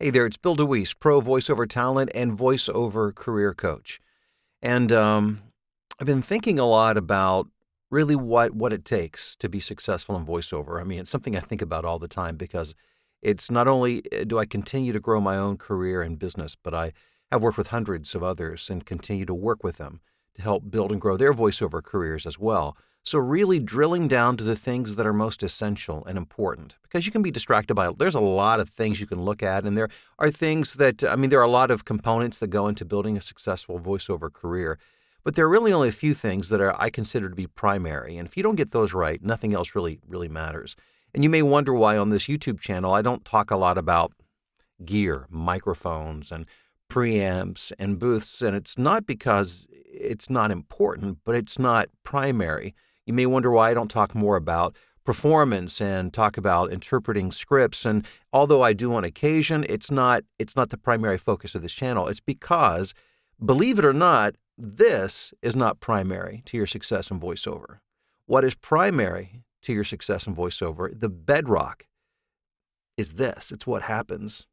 Hey there, it's Bill DeWeese, pro voiceover talent and voiceover career coach. And I've been thinking a lot about really what it takes to be successful in voiceover. I mean, it's something I think about all the time because it's not only do I continue to grow my own career and business, but I have worked with hundreds of others and continue to work with them to help build and grow their voiceover careers as well. So really drilling down to the things that are most essential and important because you can be distracted by, there's a lot of things you can look at. And there are things that, I mean, there are a lot of components that go into building a successful voiceover career, but there are really only a few things that I consider to be primary. And if you don't get those right, nothing else really matters. And you may wonder why on this YouTube channel, I don't talk a lot about gear, microphones, and preamps and booths. And it's not because it's not important, but it's not primary. You may wonder why I don't talk more about performance and talk about interpreting scripts. And although I do on occasion, it's not the primary focus of this channel. It's because, believe it or not, this is not primary to your success in voiceover. What is primary to your success in voiceover, the bedrock, is this. It's what happens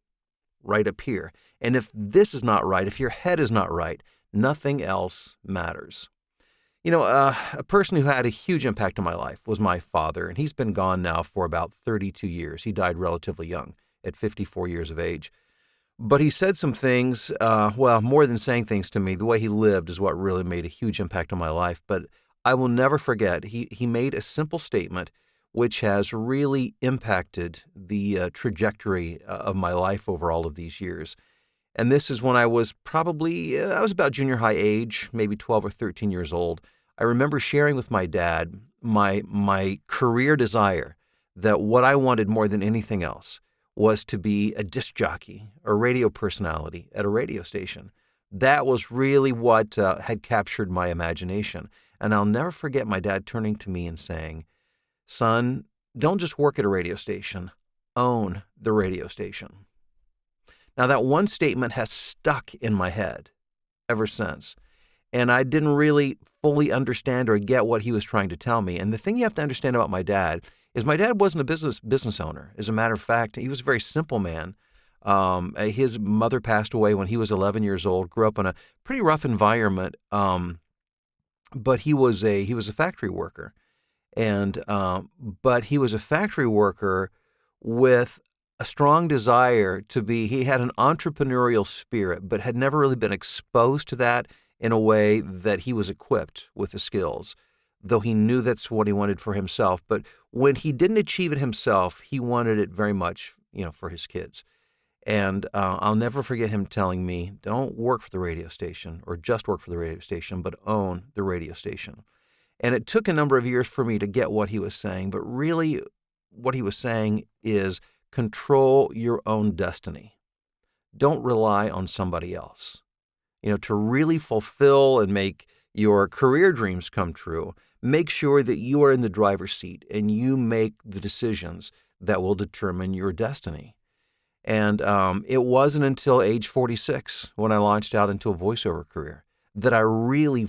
right up here. And if this is not right, if your head is not right, nothing else matters. You know, a person who had a huge impact on my life was my father, and he's been gone now for about 32 years. He died relatively young, at 54 years of age. But he said some things, more than saying things to me, the way he lived is what really made a huge impact on my life. But I will never forget, he made a simple statement which has really impacted the trajectory of my life over all of these years. And this is when I was I was about junior high age, maybe 12 or 13 years old. I remember sharing with my dad my career desire, that what I wanted more than anything else was to be a disc jockey, a radio personality at a radio station. That was really what had captured my imagination. And I'll never forget my dad turning to me and saying, "Son, don't just work at a radio station, own the radio station." Now, that one statement has stuck in my head ever since, and I didn't really fully understand or get what he was trying to tell me. And the thing you have to understand about my dad is my dad wasn't a business owner. As a matter of fact, he was a very simple man. His mother passed away when he was 11 years old, grew up in a pretty rough environment, but he was a factory worker. But he was a factory worker with a strong desire he had an entrepreneurial spirit, but had never really been exposed to that in a way that he was equipped with the skills, though he knew that's what he wanted for himself. But when he didn't achieve it himself, he wanted it very much, for his kids. And I'll never forget him telling me, don't work for the radio station or just work for the radio station, but own the radio station. And it took a number of years for me to get what he was saying, but really what he was saying is control your own destiny. Don't rely on somebody else. To really fulfill and make your career dreams come true, make sure that you are in the driver's seat and you make the decisions that will determine your destiny. And it wasn't until age 46 when I launched out into a voiceover career that I really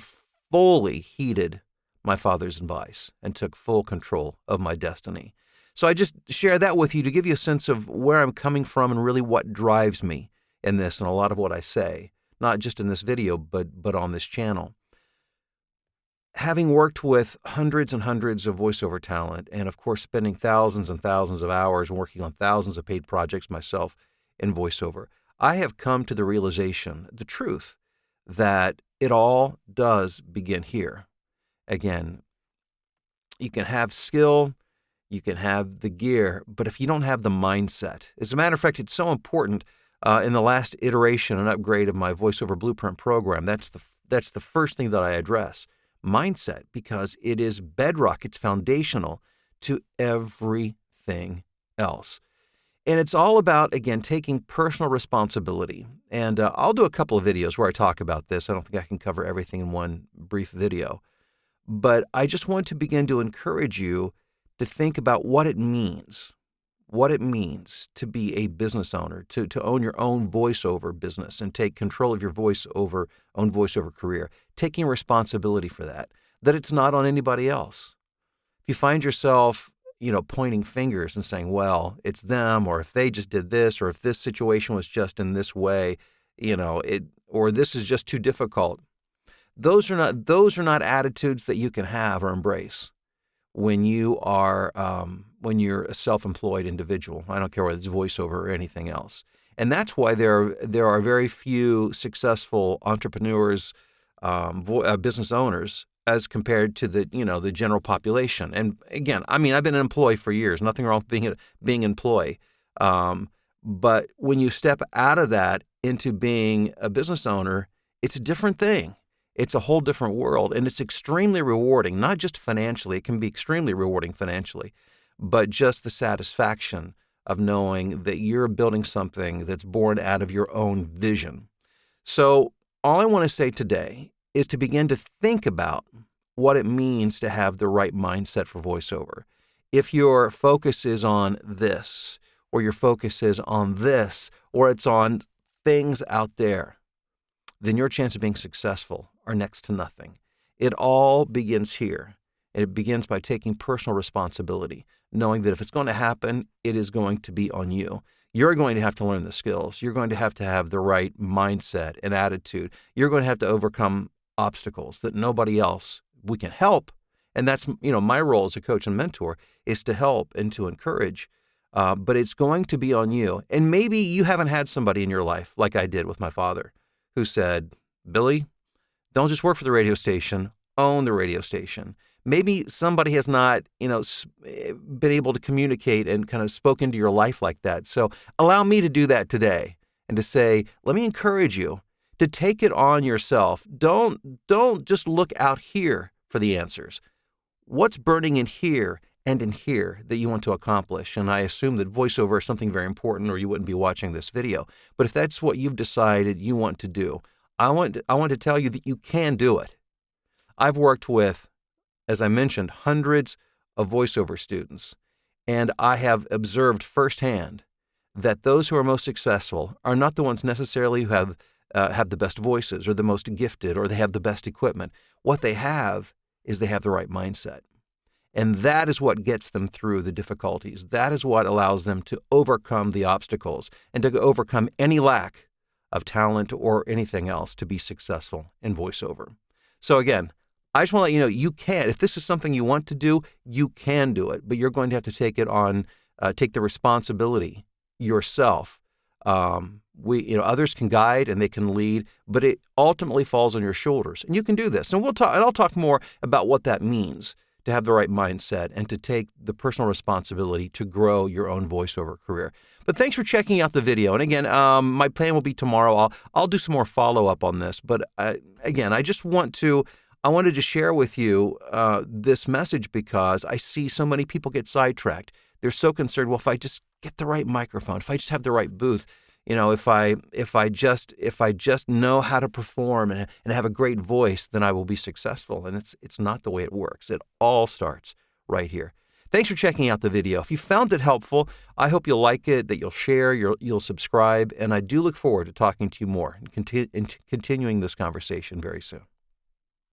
fully heeded my father's advice and took full control of my destiny. So I just share that with you to give you a sense of where I'm coming from and really what drives me in this and a lot of what I say, not just in this video, but on this channel. Having worked with hundreds and hundreds of voiceover talent, and of course spending thousands and thousands of hours working on thousands of paid projects myself in voiceover, I have come to the realization, the truth, that it all does begin here. Again, you can have skill, you can have the gear, but if you don't have the mindset, as a matter of fact, it's so important. In the last iteration and upgrade of my VoiceOver Blueprint program, that's the first thing that I address, mindset, because it is bedrock, it's foundational to everything else. And it's all about, again, taking personal responsibility. And I'll do a couple of videos where I talk about this. I don't think I can cover everything in one brief video. But I just want to begin to encourage you to think about what it means to be a business owner, to own your own voiceover business and take control of your own voiceover career, taking responsibility for that it's not on anybody else. If you find yourself pointing fingers and saying, well, it's them, or if they just did this, or if this situation was just in this way, or this is just too difficult. Those are not attitudes that you can have or embrace when you're a self-employed individual. I don't care whether it's voiceover or anything else. And that's why there are very few successful entrepreneurs, business owners, as compared to the general population. And again, I mean, I've been an employee for years. Nothing wrong with being an employee. But when you step out of that into being a business owner, it's a different thing. It's a whole different world, and it's extremely rewarding, not just financially. It can be extremely rewarding financially, but just the satisfaction of knowing that you're building something that's born out of your own vision. So all I want to say today is to begin to think about what it means to have the right mindset for voiceover. If your focus is on this, or your focus is on this, or it's on things out there, then your chance of being successful are next to nothing. It all begins here. It begins by taking personal responsibility, knowing that if it's going to happen, it is going to be on you. You're going to have to learn the skills. You're going to have the right mindset and attitude. You're going to have to overcome obstacles that nobody else, we can help. And that's, my role as a coach and mentor is to help and to encourage. But it's going to be on you. And maybe you haven't had somebody in your life, like I did with my father, who said, Billy, don't just work for the radio station, own the radio station. Maybe somebody has not, been able to communicate and kind of spoke into your life like that. So allow me to do that today and to say, let me encourage you to take it on yourself. Don't just look out here for the answers. What's burning in here and in here that you want to accomplish? And I assume that voiceover is something very important, or you wouldn't be watching this video. But if that's what you've decided you want to do, I want to tell you that you can do it. I've worked with, as I mentioned, hundreds of voiceover students, and I have observed firsthand that those who are most successful are not the ones necessarily who have the best voices or the most gifted or they have the best equipment. What they have is they have the right mindset. And that is what gets them through the difficulties. That is what allows them to overcome the obstacles and to overcome any lack of talent or anything else to be successful in voiceover. So again, I just want to let you know, you can. If this is something you want to do, you can do it, but you're going to have to take it on, take the responsibility yourself. Others can guide and they can lead, but it ultimately falls on your shoulders, and you can do this. And I'll talk more about what that means to have the right mindset and to take the personal responsibility to grow your own voiceover career. But thanks for checking out the video. And again, my plan will be tomorrow. I'll do some more follow-up on this. But again, I wanted to share with you this message because I see so many people get sidetracked. They're so concerned, well, if I just get the right microphone, if I just have the right booth, if I just know how to perform and have a great voice, then I will be successful. And it's not the way it works. It all starts right here. Thanks for checking out the video. If you found it helpful, I hope you'll like it, that you'll share, you'll subscribe, and I do look forward to talking to you more and continuing this conversation very soon.